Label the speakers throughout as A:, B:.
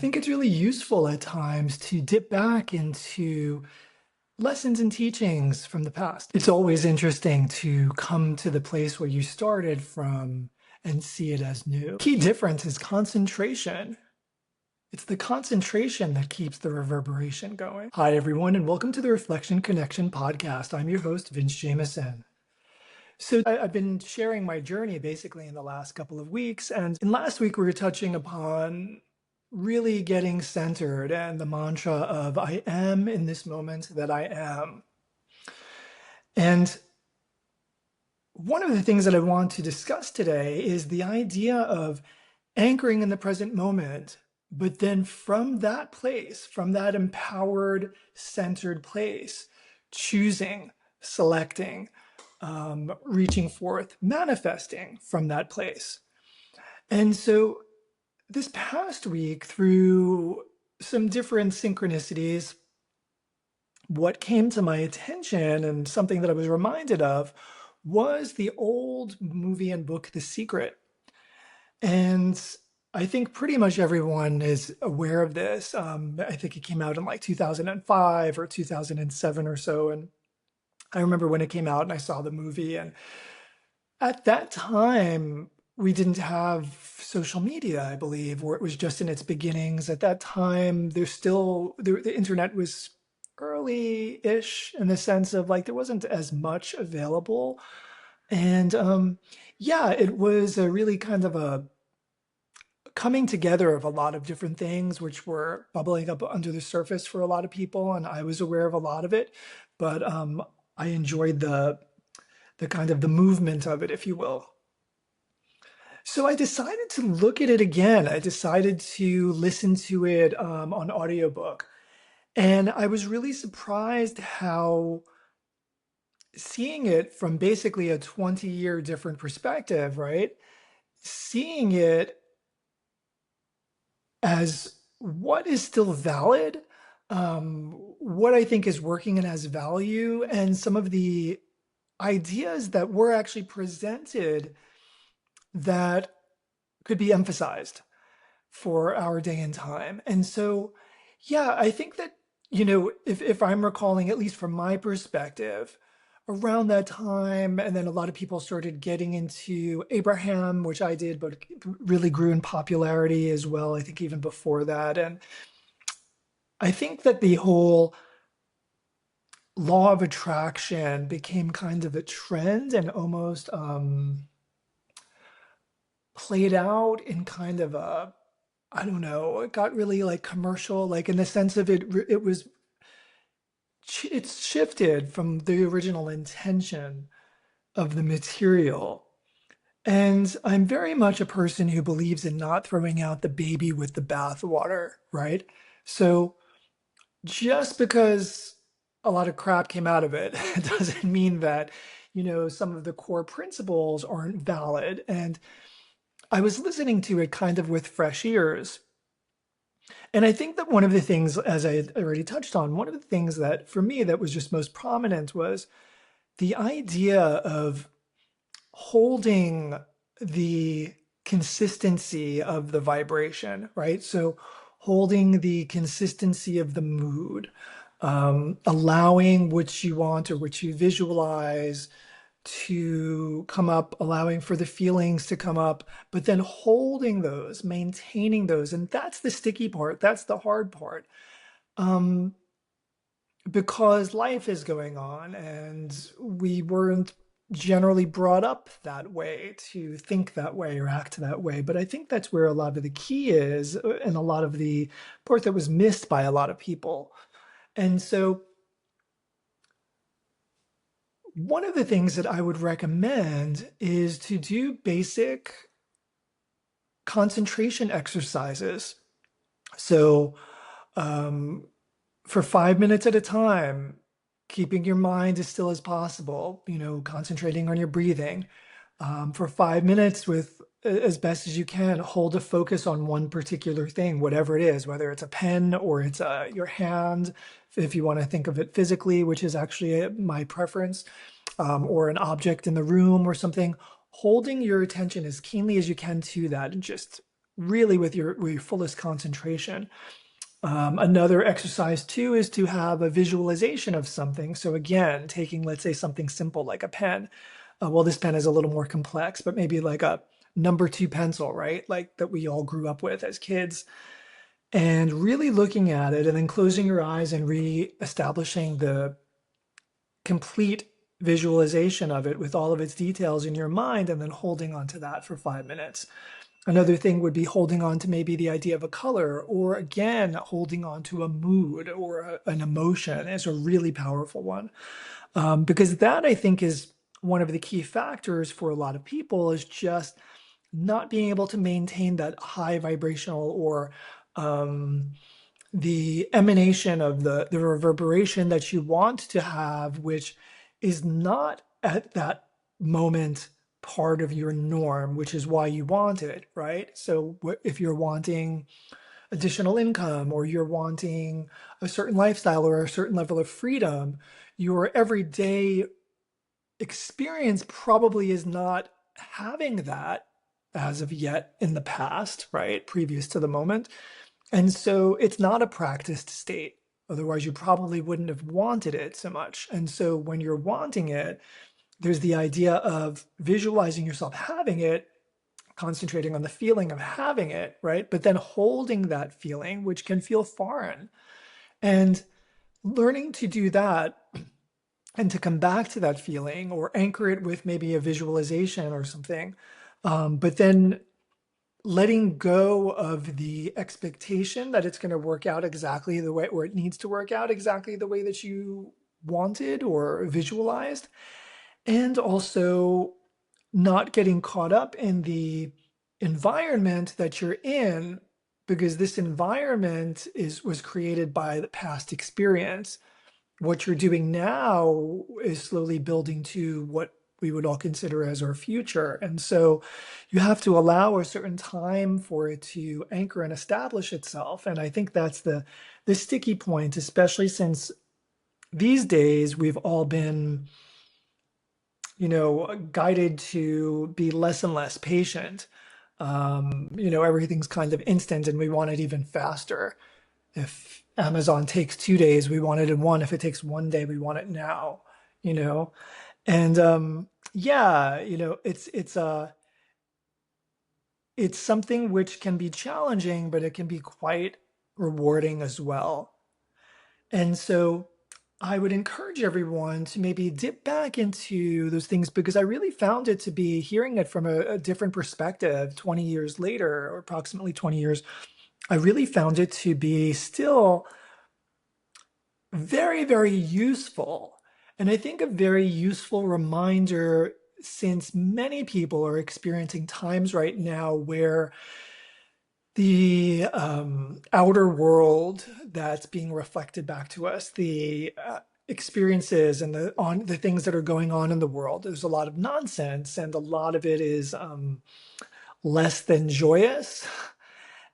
A: Think it's really useful at times to dip back into lessons and teachings from the past. It's always interesting to come to the place where you started from and see it as new. Key difference is concentration. It's the concentration that keeps the reverberation going. Hi, everyone, and welcome to the Reflection Connection podcast. I'm your host, Vince Jameson. I've been sharing my journey basically in the last couple of weeks. And in last week, we were touching upon really getting centered and the mantra of I am in this moment that I am. And one of the things that I want to discuss today is the idea of anchoring in the present moment, but then from that place, from that empowered, centered place, choosing, selecting, reaching forth, manifesting from that place. And so this past week, through some different synchronicities, what came to my attention and something that I was reminded of was the old movie and book, The Secret. And I think pretty much everyone is aware of this. I think it came out in like 2005 or 2007 or so. And I remember when it came out and I saw the movie, and at that time, we didn't have social media, I believe, or it was just in its beginnings. At that time, the internet was early-ish in the sense of like there wasn't as much available. And yeah, it was a really kind of a coming together of a lot of different things which were bubbling up under the surface for a lot of people, and I was aware of a lot of it, but I enjoyed the kind of the movement of it, if you will. So I decided to look at it again. I decided to listen to it on audiobook. And I was really surprised how seeing it from basically a 20-year different perspective, right? Seeing it as what is still valid, what I think is working and has value, and some of the ideas that were actually presented that could be emphasized for our day and time. And so, yeah, I think that, if I'm recalling, at least from my perspective, around that time, and then a lot of people started getting into Abraham, which I did, but it really grew in popularity as well, I think even before that. And I think that the whole law of attraction became kind of a trend and almost played out in kind of a, I don't know, it got really like commercial, like in the sense of it's shifted from the original intention of the material. And I'm very much a person who believes in not throwing out the baby with the bathwater, right? So just because a lot of crap came out of it doesn't mean that, some of the core principles aren't valid. And I was listening to it kind of with fresh ears. And I think that one of the things, as I already touched on, one of the things that for me that was just most prominent was the idea of holding the consistency of the vibration, right? So holding the consistency of the mood, allowing what you want or what you visualize to come up, allowing for the feelings to come up, but then holding those, maintaining those. And that's the sticky part. That's the hard part. Because life is going on and we weren't generally brought up that way to think that way or act that way. But I think that's where a lot of the key is and a lot of the part that was missed by a lot of people. And so one of the things that I would recommend is to do basic concentration exercises. So for 5 minutes at a time, keeping your mind as still as possible, concentrating on your breathing. For 5 minutes with as best as you can, hold a focus on one particular thing, whatever it is, whether it's a pen or it's your hand, if you want to think of it physically, which is actually my preference, or an object in the room or something, holding your attention as keenly as you can to that and just really with your fullest concentration. Another exercise too is to have a visualization of something. So again, taking, let's say, something simple like a pen. Well, this pen is a little more complex, but maybe like a number 2 pencil, right? Like that we all grew up with as kids. And really looking at it and then closing your eyes and re-establishing the complete visualization of it with all of its details in your mind, and then holding on to that for 5 minutes. Another thing would be holding on to maybe the idea of a color, or again, holding on to a mood or an emotion is a really powerful one. Because that, I think, is one of the key factors for a lot of people, is just not being able to maintain that high vibrational, or the emanation of the reverberation that you want to have, which is not at that moment part of your norm, which is why you want it, right? So if you're wanting additional income, or you're wanting a certain lifestyle or a certain level of freedom, your everyday experience probably is not having that as of yet in the past, right? Previous to the moment. And so it's not a practiced state. Otherwise, you probably wouldn't have wanted it so much. And so when you're wanting it, there's the idea of visualizing yourself having it, concentrating on the feeling of having it, right? But then holding that feeling, which can feel foreign, and learning to do that and to come back to that feeling or anchor it with maybe a visualization or something. But then letting go of the expectation that it's going to work out exactly the way, or it needs to work out exactly the way that you wanted or visualized. And also not getting caught up in the environment that you're in, because this environment was created by the past experience. What you're doing now is slowly building to what we would all consider as our future. And so you have to allow a certain time for it to anchor and establish itself. And I think that's the sticky point, especially since these days we've all been, guided to be less and less patient. Everything's kind of instant and we want it even faster. If Amazon takes 2 days, we want it in one. If it takes one day, we want it now, you know? And yeah, it's something which can be challenging, but it can be quite rewarding as well. And so I would encourage everyone to maybe dip back into those things, because I really found it to be, hearing it from a different perspective 20 years later, or approximately 20 years, I really found it to be still very, very useful. And I think a very useful reminder, since many people are experiencing times right now where the outer world that's being reflected back to us, the experiences and the things that are going on in the world, there's a lot of nonsense, and a lot of it is less than joyous.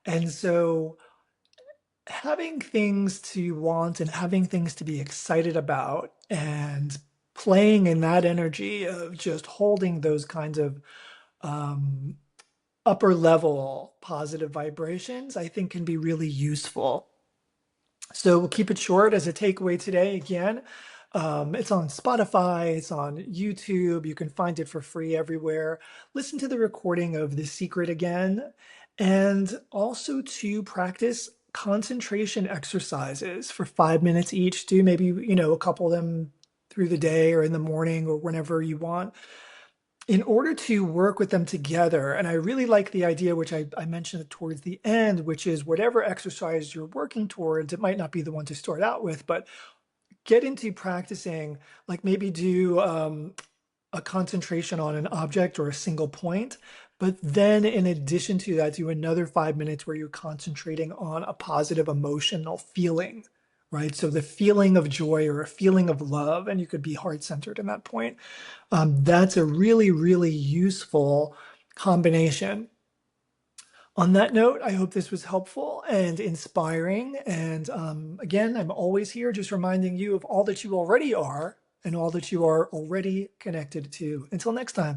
A: And so having things to want and having things to be excited about, and playing in that energy of just holding those kinds of upper level positive vibrations, I think can be really useful. So we'll keep it short as a takeaway today. Again, it's on Spotify, it's on YouTube. You can find it for free everywhere. Listen to the recording of The Secret again, and also to practice concentration exercises for 5 minutes each. Do maybe, a couple of them through the day or in the morning or whenever you want, in order to work with them together. And I really like the idea, which I mentioned towards the end, which is whatever exercise you're working towards, it might not be the one to start out with, but get into practicing, like maybe do a concentration on an object or a single point, but then in addition to that, do another 5 minutes where you're concentrating on a positive emotional feeling, right? So the feeling of joy or a feeling of love, and you could be heart-centered in that point. That's a really, really useful combination. On that note, I hope this was helpful and inspiring. And again, I'm always here just reminding you of all that you already are and all that you are already connected to. Until next time.